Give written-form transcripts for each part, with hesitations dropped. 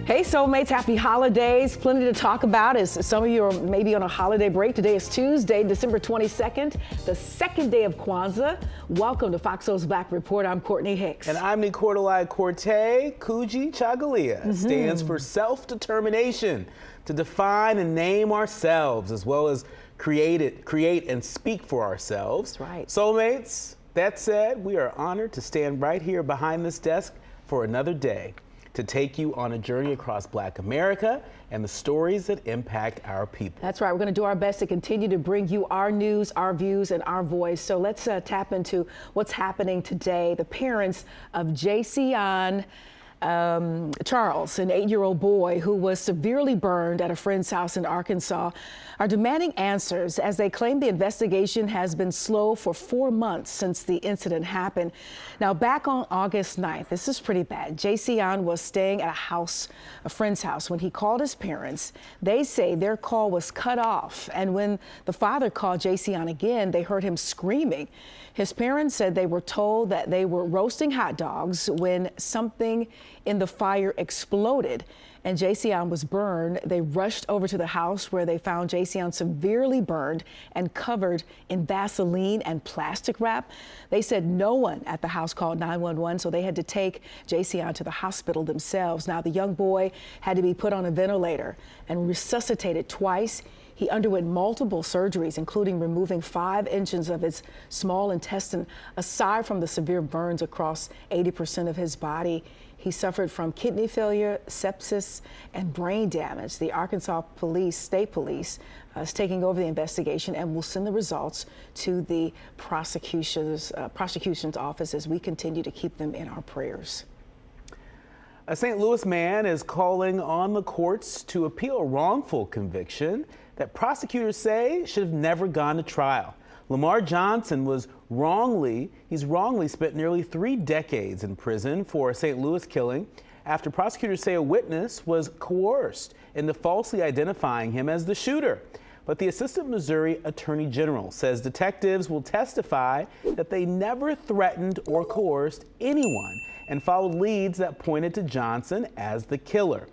Hey soulmates, happy holidays. Plenty to talk about as some of you are maybe on a holiday break. Today is Tuesday, December 22nd, the second day of Kwanzaa. Welcome to FOXSOUL's Black Report. I'm Courtney Hicks. And I'm Nicordelai Corte. Kuji Chagalia stands for self-determination, to define and name ourselves, as well as create and speak for ourselves. That's right. Soulmates, that said, we are honored to stand right here behind this desk for another day, to take you on a journey across Black America and the stories that impact our people. That's right. We're going to do our best to continue to bring you our news, our views, and our voice. So let's tap into what's happening today. The parents of Jayceon Charles, an 8-year-old boy who was severely burned at a friend's house in Arkansas, are demanding answers as they claim the investigation has been slow for 4 months since the incident happened. Now, back on August 9th, this is pretty bad. Jayceon was staying at a friend's house, when he called his parents. They say their call was cut off, and when the father called Jayceon again, they heard him screaming. His parents said they were told that they were roasting hot dogs when something in the fire exploded and Jayceon was burned. They rushed over to the house where they found Jayceon severely burned and covered in Vaseline and plastic wrap. They said no one at the house called 911, so they had to take Jayceon to the hospital themselves. Now, the young boy had to be put on a ventilator and resuscitated twice. He underwent multiple surgeries, including removing 5 inches of his small intestine. Aside from the severe burns across 80% of his body, he suffered from kidney failure, sepsis, and brain damage. The Arkansas State Police is taking over the investigation and will send the results to the prosecution's office as we continue to keep them in our prayers. A St. Louis man is calling on the courts to appeal a wrongful conviction that prosecutors say should have never gone to trial. Lamar Johnson he's wrongly spent nearly 3 decades in prison for a St. Louis killing after prosecutors say a witness was coerced into falsely identifying him as the shooter. But the Assistant Missouri Attorney General says detectives will testify that they never threatened or coerced anyone and followed leads that pointed to Johnson as the killer.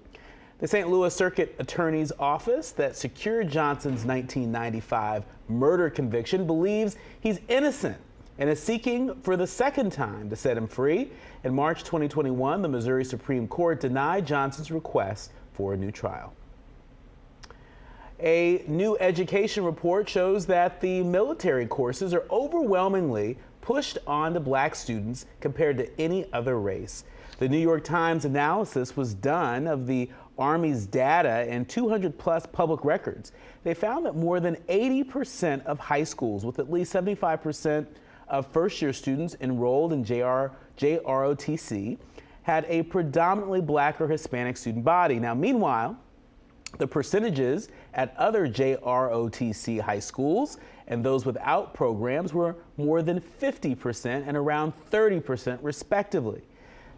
The St. Louis Circuit Attorney's Office that secured Johnson's 1995 murder conviction believes he's innocent and is seeking for the second time to set him free. In March 2021, the Missouri Supreme Court denied Johnson's request for a new trial. A new education report shows that the military courses are overwhelmingly pushed onto Black students compared to any other race. The New York Times analysis was done of the Army's data and 200+ public records. They found that more than 80% of high schools, with at least 75% of first-year students enrolled in JROTC, had a predominantly Black or Hispanic student body. Now, meanwhile, the percentages at other JROTC high schools and those without programs were more than 50% and around 30% respectively.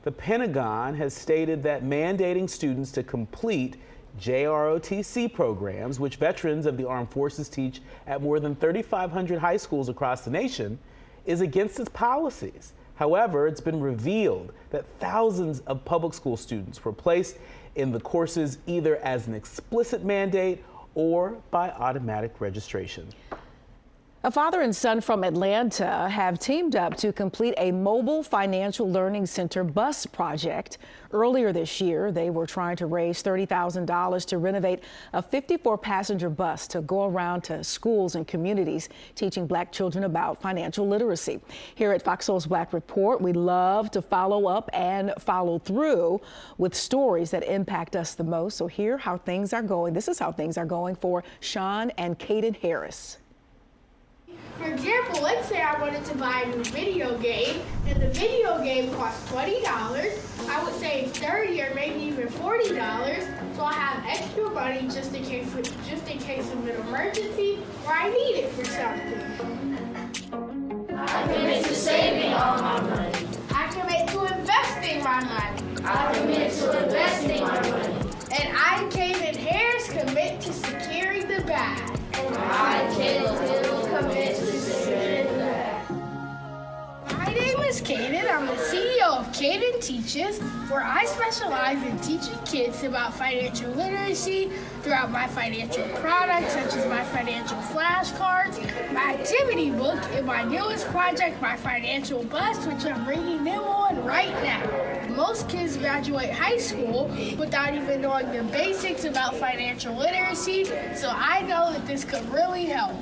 The Pentagon has stated that mandating students to complete JROTC programs, which veterans of the armed forces teach at more than 3,500 high schools across the nation, is against its policies. However, it's been revealed that thousands of public school students were placed in the courses either as an explicit mandate or by automatic registration. A father and son from Atlanta have teamed up to complete a mobile financial learning center bus project. Earlier this year, they were trying to raise $30,000 to renovate a 54-passenger bus to go around to schools and communities teaching Black children about financial literacy. Here at FOXSOUL's Black Report, we love to follow up and follow through with stories that impact us the most. So here how things are going. This is how things are going for Sean and Caden Harris. For example, let's say I wanted to buy a new video game, and the video game costs $20. I would save $30 or maybe even $40, so I have extra money just in case of an emergency or I need it for something. I commit to saving all my money. I commit to investing my money. I commit to investing my money. And I, Caden Harris, commit to securing the bag. And I, Caden Harris, commit to securing the bag. My name is Caden. I'm the CEO of Caden Teaches, where I specialize in teaching kids about financial literacy throughout my financial products, such as my financial flashcards, my activity book, and my newest project, my financial bus, which I'm bringing them on right now. Most kids graduate high school without even knowing the basics about financial literacy, so I know that this could really help.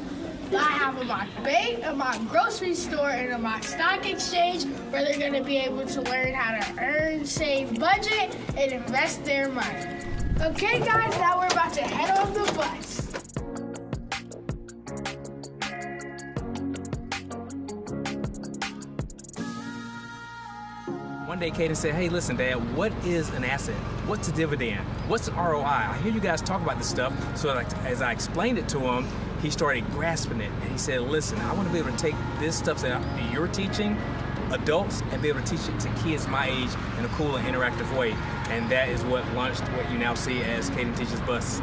I have a mock bank, a mock grocery store, and a mock stock exchange where they're going to be able to learn how to earn, save, budget, and invest their money. Okay, guys, now we're about to head on the bus. One day, Caden said, hey, listen, Dad, what is an asset? What's a dividend? What's an ROI? I hear you guys talk about this stuff. So as I explained it to him, he started grasping it. And he said, listen, I want to be able to take this stuff that you're teaching adults and be able to teach it to kids my age in a cool and interactive way. And that is what launched what you now see as Caden Teaches Bus.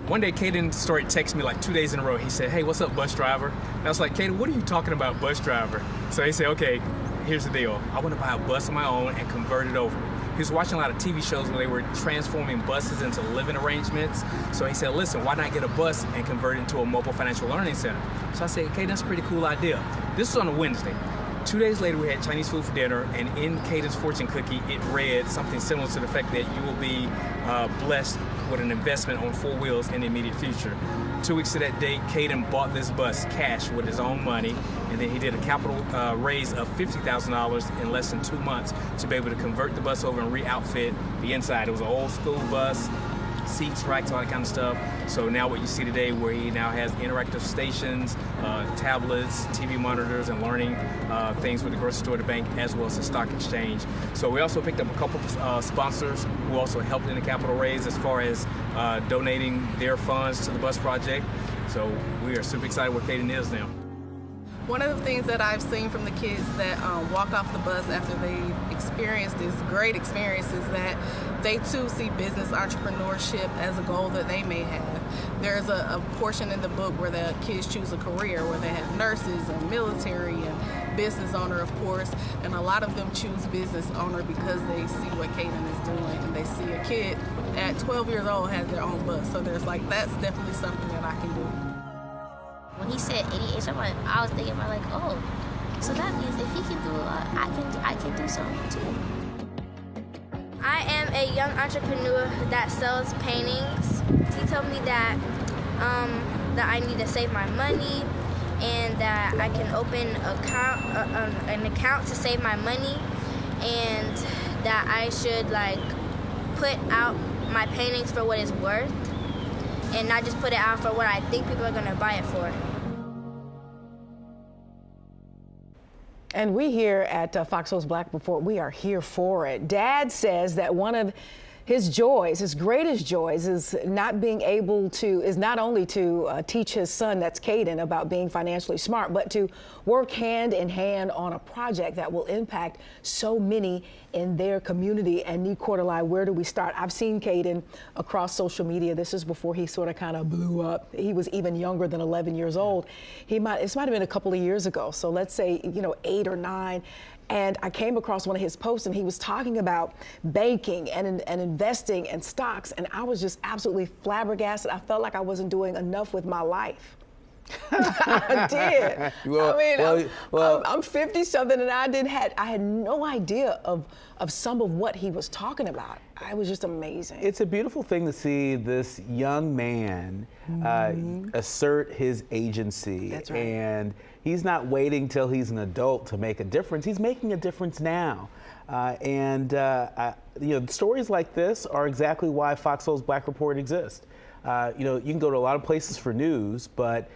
One day, Caden started texting me like 2 days in a row. He said, hey, what's up, bus driver? And I was like, Caden, what are you talking about, bus driver? So he said, okay, here's the deal. I want to buy a bus of my own and convert it over. He was watching a lot of TV shows where they were transforming buses into living arrangements. So he said, listen, why not get a bus and convert it into a mobile financial learning center? So I said, okay, that's a pretty cool idea. This was on a Wednesday. 2 days later, we had Chinese food for dinner, and in Caden's fortune cookie, it read something similar to the fact that you will be blessed with an investment on 4 wheels in the immediate future. 2 weeks to that date, Caden bought this bus cash with his own money, and then he did a capital raise of $50,000 in less than 2 months to be able to convert the bus over and re-outfit the inside. It was an old school bus, seats, racks, all that kind of stuff. So now what you see today, where he now has interactive stations, tablets, TV monitors, and learning things with the grocery store, the bank, as well as the stock exchange. So we also picked up a couple sponsors who also helped in the capital raise as far as donating their funds to the bus project. So we are super excited where Caden is now. One of the things that I've seen from the kids that walk off the bus after they've experienced this great experience is that they too see business entrepreneurship as a goal that they may have. There's a portion in the book where the kids choose a career where they have nurses and military and business owner, of course, and a lot of them choose business owner because they see what Caden is doing, and they see a kid at 12 years old has their own bus. So there's like, that's definitely something that I can do. When he said ADH, I was thinking about like, oh, so that means if he can do it, I can do something too. I am a young entrepreneur that sells paintings. He told me that that I need to save my money and that I can open an account to save my money, and that I should like put out my paintings for what it's worth and not just put it out for what I think people are going to buy it for. And we here at FOXSOUL's Black Report, we are here for it. Dad says that one of his joys, his greatest joys, is not only to teach his son, that's Caden, about being financially smart, but to work hand in hand on a project that will impact so many in their community. And Nee Quarterline, where do we start? I've seen Caden across social media. This is before he sort of kind of blew up. He was even younger than 11 years old. This might have been a couple of years ago. So let's say, 8 or 9. And I came across one of his posts, and he was talking about banking and investing and stocks, and I was just absolutely flabbergasted. I felt like I wasn't doing enough with my life. I did. I'm 50-something, and I had no idea of some of what he was talking about. It was just amazing. It's a beautiful thing to see this young man assert his agency. That's right. And he's not waiting till he's an adult to make a difference. He's making a difference now. Stories like this are exactly why FOXSOUL's Black Report exists. You can go to a lot of places for news, but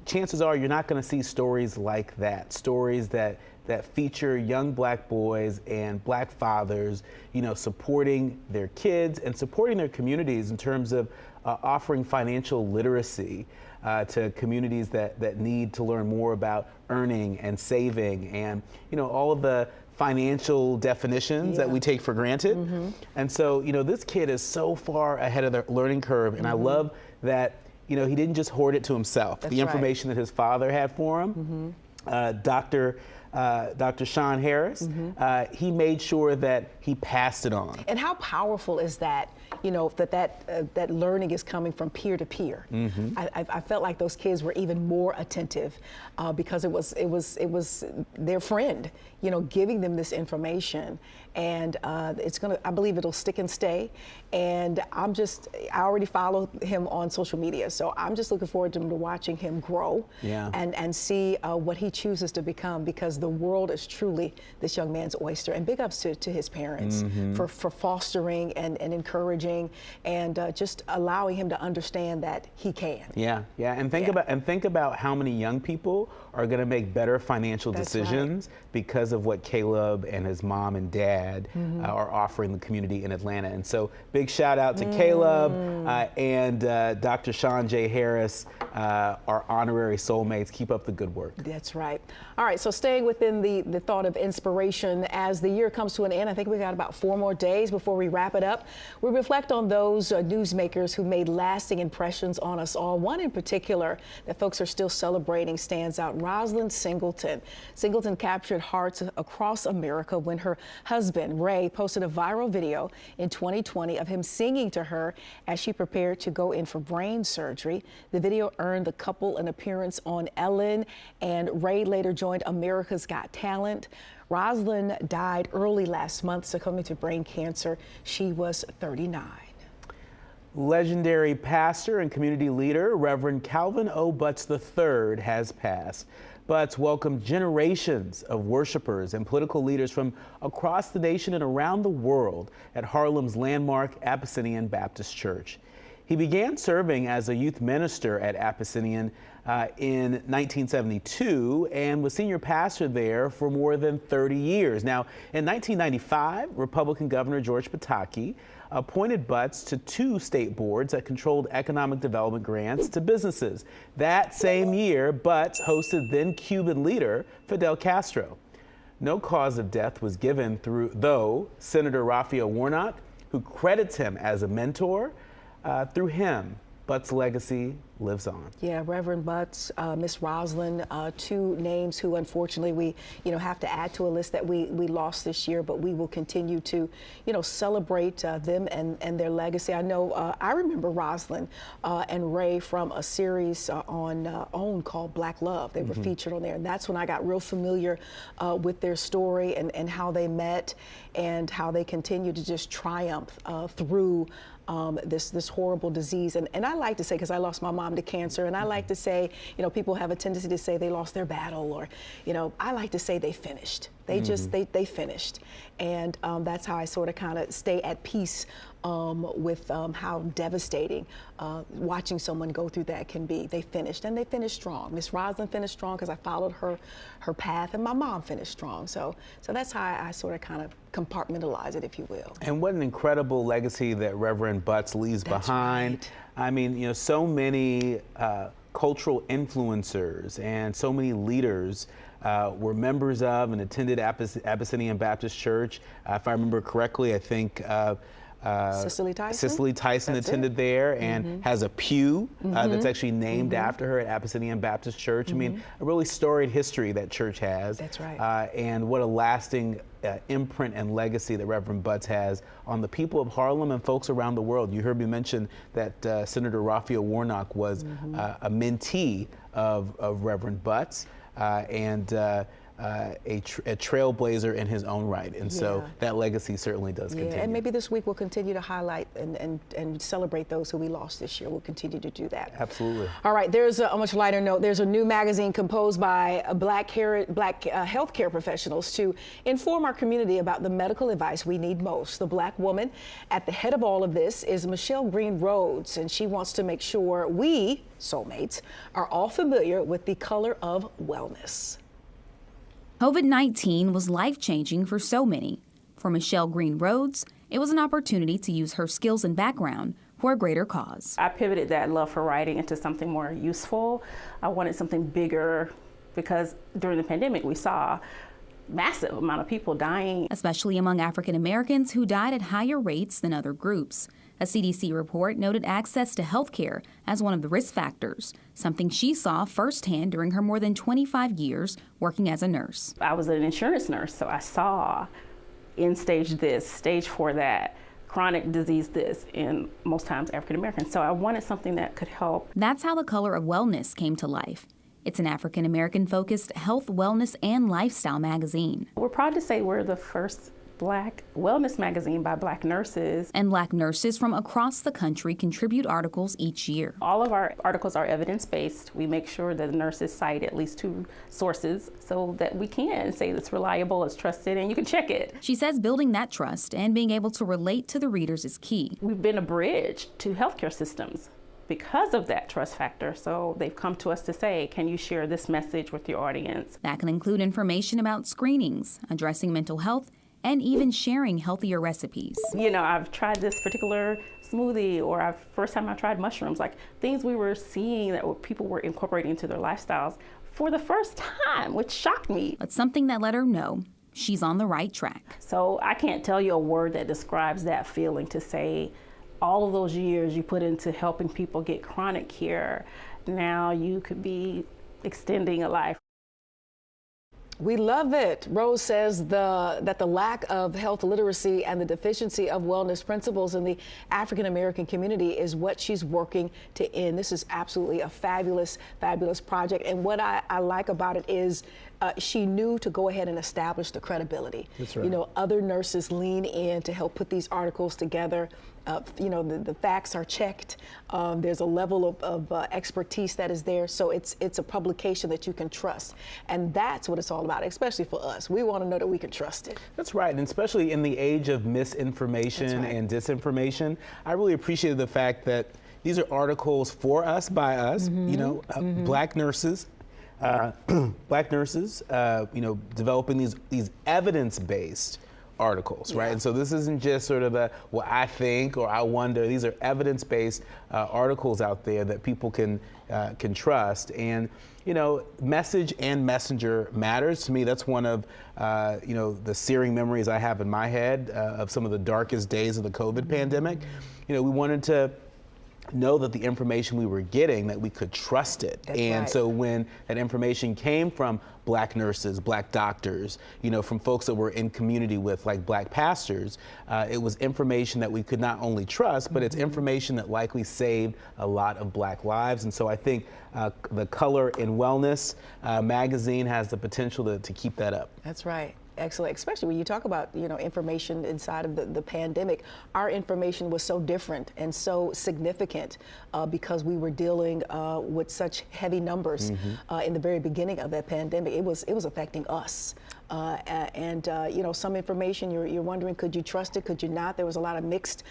chances are you're not going to see stories like that. Stories that feature young Black boys and Black fathers, supporting their kids and supporting their communities in terms of offering financial literacy to communities that need to learn more about earning and saving and, all of the financial definitions that we take for granted. Mm-hmm. And so, this kid is so far ahead of the learning curve. And I love that, he didn't just hoard it to himself. That's the information that his father had for him. Dr. Dr. Sean Harris, he made sure that he passed it on. And how powerful is that? You know, that learning is coming from peer to peer. I felt like those kids were even more attentive because it was their friend, you know, giving them this information, and I believe it'll stick and stay. And I already follow him on social media, so I'm just looking forward to watching him grow and see what he chooses to become, because the world is truly this young man's oyster. And big ups to his parents for fostering and encouraging and just allowing him to understand that he can. And think about how many young people are going to make better financial decisions because of what Caleb and his mom and dad are offering the community in Atlanta. And so big shout out to Caleb and Dr. Sean J. Harris, our honorary soulmates. Keep up the good work. That's right. All right, so staying within the thought of inspiration, as the year comes to an end, I think we got about 4 more days before we wrap it up. We reflect on those newsmakers who made lasting impressions on us all. One in particular that folks are still celebrating stands out, Rosalind Singleton. Singleton captured hearts across America when her husband, Ray, posted a viral video in 2020 of him singing to her as she prepared to go in for brain surgery. The video earned the couple an appearance on Ellen, and Ray later joined America's Got Talent. Rosalind died early last month, succumbing to brain cancer. She was 39. Legendary pastor and community leader, Reverend Calvin O. Butts III has passed. Butts welcomed generations of worshipers and political leaders from across the nation and around the world at Harlem's landmark Abyssinian Baptist Church. He began serving as a youth minister at Abyssinian in 1972 and was senior pastor there for more than 30 years. Now, in 1995, Republican Governor George Pataki appointed Butts to 2 state boards that controlled economic development grants to businesses. That same year, Butts hosted then Cuban leader Fidel Castro. No cause of death was given though Senator Raphael Warnock, who credits him as a mentor, through him, Butts' legacy lives on. Yeah, Reverend Butts, Miss Rosalind, 2 names who unfortunately we, have to add to a list that we lost this year, but we will continue to, celebrate them and their legacy. I know I remember Rosalind and Ray from a series on OWN called Black Love. They were featured on there, and that's when I got real familiar with their story and how they met and how they continue to just triumph through this horrible disease. And I like to say, because I lost my mom to cancer, and I like to say, people have a tendency to say they lost their battle, or, I like to say they finished. They just, they finished. And that's how I sort of kind of stay at peace with how devastating watching someone go through that can be. They finished, and they finished strong. Miss Rosalind finished strong because I followed her path, and my mom finished strong. So that's how I sort of kind of compartmentalize it, if you will. And what an incredible legacy that Reverend Butts leaves behind. Right. I mean, so many cultural influencers and so many leaders were members of and attended Abyssinian Baptist Church. If I remember correctly, I think Cicely Tyson? Cicely Tyson attended there and has a pew that's actually named after her at Abyssinian Baptist Church. I mean, a really storied history that church has. That's right. And what a lasting imprint and legacy that Reverend Butts has on the people of Harlem and folks around the world. You heard me mention that Senator Raphael Warnock was a mentee of Reverend Butts and a trailblazer in his own right. And so that legacy certainly does continue. And maybe this week we'll continue to highlight and celebrate those who we lost this year. We'll continue to do that. Absolutely. All right, there's a much lighter note. There's a new magazine composed by black healthcare professionals to inform our community about the medical advice we need most. The black woman at the head of all of this is Michelle Green Rhodes, and she wants to make sure we, soulmates, are all familiar with the color of wellness. COVID-19 was life-changing for so many. For Michelle Green Rhodes, it was an opportunity to use her skills and background for a greater cause. I pivoted that love for writing into something more useful. I wanted something bigger because during the pandemic we saw massive amount of people dying. Especially among African Americans who died at higher rates than other groups. A CDC report noted access to health care as one of the risk factors, something she saw firsthand during her more than 25 years working as a nurse. I was an insurance nurse, so I saw end stage this, stage 4 that, chronic disease this, and most times African Americans. So I wanted something that could help. That's how The Color of Wellness came to life. It's an African American focused health, wellness, and lifestyle magazine. We're proud to say we're the first Black wellness magazine by Black nurses. And Black nurses from across the country contribute articles each year. All of our articles are evidence-based. We make sure that the nurses cite at least 2 sources so that we can say it's reliable, it's trusted, and you can check it. She says building that trust and being able to relate to the readers is key. We've been a bridge to healthcare systems because of that trust factor. So they've come to us to say, can you share this message with your audience? That can include information about screenings, addressing mental health, and even sharing healthier recipes. You know, I've tried this particular smoothie, or first time I tried mushrooms, like things we were seeing that people were incorporating into their lifestyles for the first time, which shocked me. But something that let her know she's on the right track. So I can't tell you a word that describes that feeling, to say all of those years you put into helping people get chronic care, now you could be extending a life. We love it. Rose says that the lack of health literacy and the deficiency of wellness principles in the African American community is what she's working to end. This is absolutely a fabulous, fabulous project. And what I like about it is she knew to go ahead and establish the credibility. That's right. You know, other nurses lean in to help put these articles together. You know, the facts are checked. There's a level of expertise that is there. So it's a publication that you can trust. And that's what it's all about, especially for us. We want to know that we can trust it. That's right. And especially in the age of misinformation and disinformation, I really appreciated the fact that these are articles for us, by us, you know, Black nurses. Black nurses, you know, developing these evidence-based articles, right? And so this isn't just sort of well, I think or I wonder. These are evidence-based articles out there that people can trust. And you know, message and messenger matters to me. That's one of you know, the searing memories I have in my head of some of the darkest days of the COVID pandemic. You know, we wanted to know that the information we were getting, that we could trust it. So when that information came from Black nurses, Black doctors, you know, from folks that were in community with, like Black pastors, it was information that we could not only trust, but it's information that likely saved a lot of Black lives. And so I think the Color in Wellness magazine has the potential to keep that up. That's right. Excellent, especially when you talk about, you know, information inside of the pandemic. Our information was so different and so significant because we were dealing with such heavy numbers in the very beginning of that pandemic. It was affecting us. You know, some information you're wondering, could you trust it? Could you not? There was a lot of mixed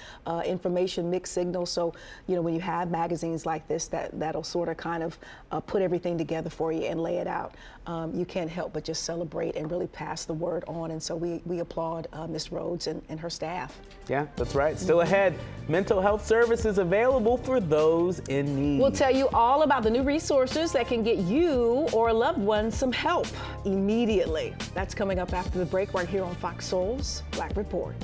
information, mixed signals. So, you know, when you have magazines like this, that'll sort of kind of put everything together for you and lay it out. You can't help but just celebrate and really pass the word on. And so we applaud Ms. Rhodes and her staff. Yeah, that's right. Still ahead, mental health services available for those in need. We'll tell you all about the new resources that can get you or a loved one some help immediately. That's coming up after the break right here on Fox Soul's Black Report.